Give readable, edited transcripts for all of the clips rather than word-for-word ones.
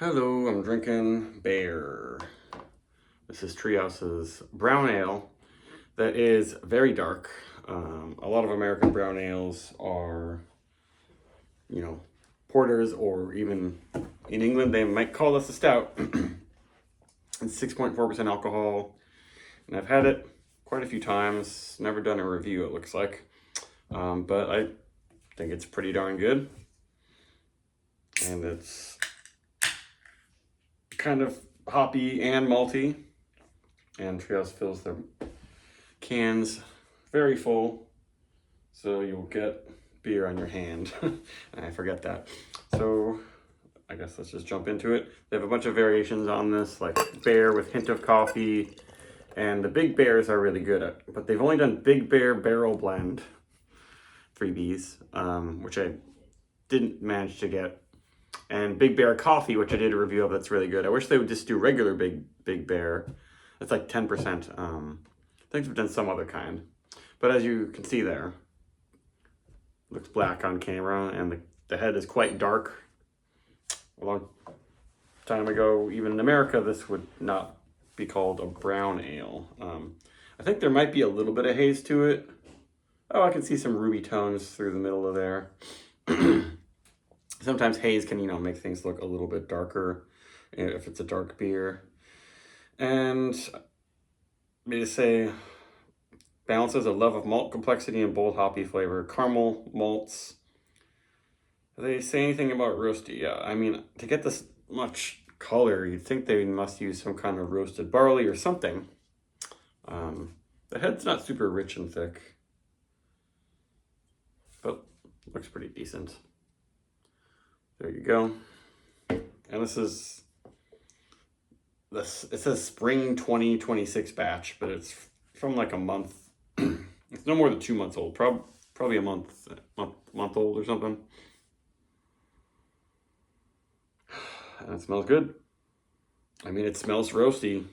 Hello, I'm drinking Bear. This is Treehouse's brown ale that is very dark. A lot of American brown ales are, porters, or even in England, they might call this a stout. It's 6.4% alcohol, and I've had it quite a few times. Never done a review, it looks like. But I think it's pretty darn good. And it's kind of hoppy and malty. And Treehouse fills their cans very full, so you'll get beer on your hand. I forget that. So I guess let's just jump into it. They have a bunch of variations on this, like Bear with hint of coffee, and the Big Bears are really good at, but they've only done Big Bear Barrel Blend 3Bs, which I didn't manage to get, and Big Bear Coffee, which I did a review of. That's really good. I wish they would just do regular Big Bear. It's like 10%. I think they've done some other kind. But as you can see there, it looks black on camera, and the head is quite dark. A long time ago, even in America, this would not be called a brown ale. I think there might be a little bit of haze to it. Oh, I can see some ruby tones through the middle of there. Sometimes haze can, make things look a little bit darker if it's a dark beer. And me to say, balances a love of malt complexity and bold hoppy flavor. Caramel malts. Do they say anything about roasty? Yeah, I mean, to get this much color, you'd think they must use some kind of roasted barley or something. The head's not super rich and thick, but looks pretty decent. There you go. And this is it says spring 2026 batch, but it's from like a month. It's no more than 2 months old. Probably a month old or something. And it smells good. I mean, it smells roasty.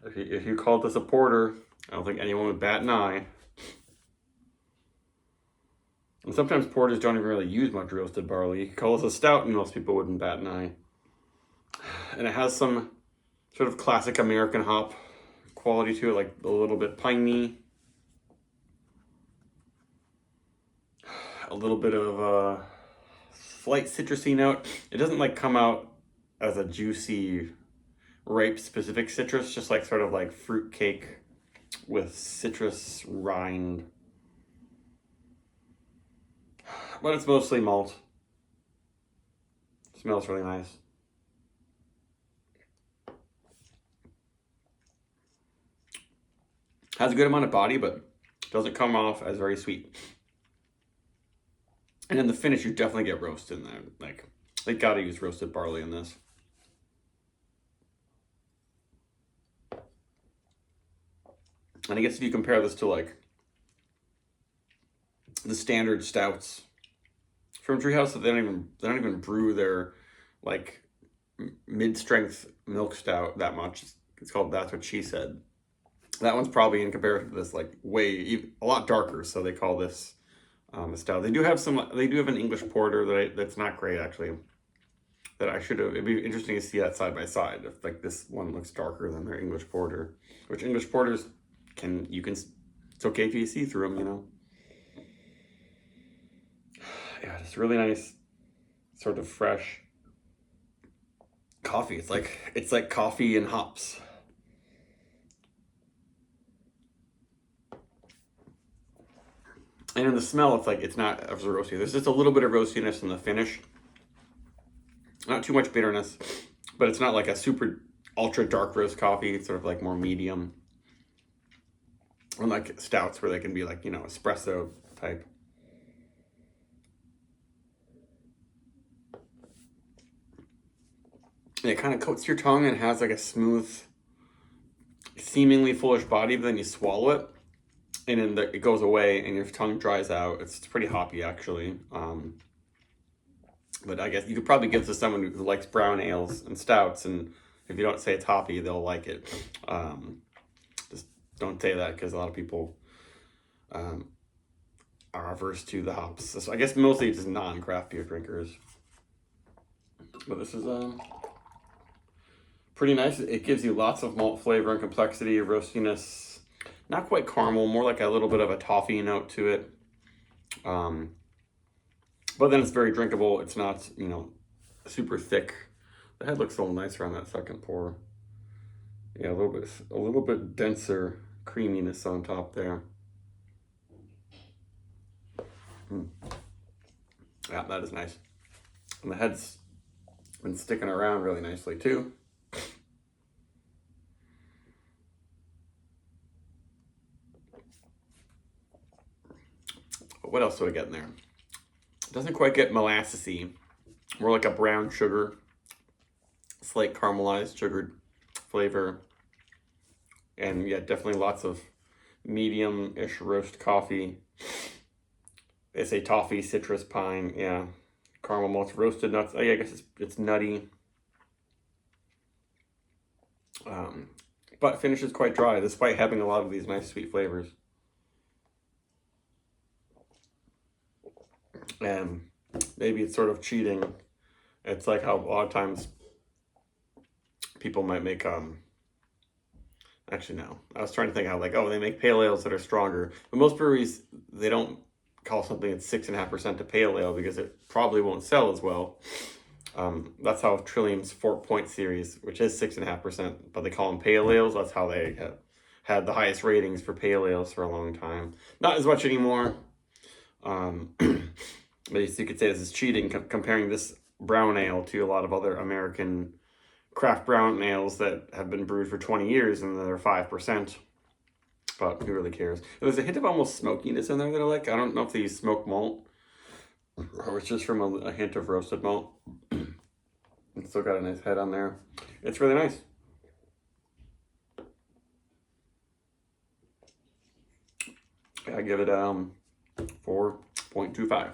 If you called this a porter, I don't think anyone would bat an eye. And sometimes porters don't even really use much roasted barley. You could call this a stout and most people wouldn't bat an eye. And it has some sort of classic American hop quality to it, like a little bit piney. A little bit of a slight citrusy note. It doesn't like come out as a juicy, ripe specific citrus, just like sort of like fruit cake with citrus rind. But it's mostly malt. Smells really nice. Has a good amount of body, but doesn't come off as very sweet. And in the finish, you definitely get roast in there. Like, they gotta use roasted barley in this. And I guess if you compare this to like the standard stouts from Treehouse, they don't even brew their like mid-strength milk stout that much. It's called That's What She Said. That one's probably in comparison to this like a lot darker, so they call this a stout. They do have an English porter that's not great actually. That I should have. It'd be interesting to see that side by side. If like this one looks darker than their English porter, which English porters it's okay if you see through them, Yeah, just really nice, sort of fresh coffee. It's like coffee and hops. And in the smell, it's not as roasty. There's just a little bit of roastiness in the finish. Not too much bitterness, but it's not like a super ultra dark roast coffee. It's sort of like more medium. Unlike stouts where they can be like, espresso type. And it kind of coats your tongue and has like a smooth, seemingly foolish body, but then you swallow it. And then it goes away and your tongue dries out. It's pretty hoppy actually. But I guess you could probably give this to someone who likes brown ales and stouts, and if you don't say it's hoppy, they'll like it. Just don't say that because a lot of people are averse to the hops. So I guess mostly just non-craft beer drinkers. But this is pretty nice. It gives you lots of malt flavor and complexity, roastiness. Not quite caramel, more like a little bit of a toffee note to it. But then it's very drinkable. It's not, you know, super thick. The head looks a little nicer on that second pour. Yeah, a little bit denser creaminess on top there. Yeah, that is nice. And the head's been sticking around really nicely too. What else do I get in there? It doesn't quite get molassesy. More like a brown sugar, slight caramelized sugared flavor. And yeah, definitely lots of medium-ish roast coffee. They say toffee, citrus, pine, yeah. Caramel malts, roasted nuts. Oh yeah, I guess it's nutty. But finishes quite dry, despite having a lot of these nice sweet flavors. And maybe it's sort of cheating. It's like how a lot of times people might make actually no, I was trying to think how, like, oh, they make pale ales that are stronger, but most breweries, they don't call something that's 6.5% a pale ale because it probably won't sell as well. That's how Trillium's 4 Point series, which is 6.5%, but they call them pale ales. That's how they have had the highest ratings for pale ales for a long time. Not as much anymore. But you could say this is cheating, comparing this brown ale to a lot of other American craft brown ales that have been brewed for 20 years and they're 5%. But who really cares? There's a hint of almost smokiness in there that I like. I don't know if they use smoked malt or it's just from a hint of roasted malt. It's still got a nice head on there. It's really nice. I give it 4.25.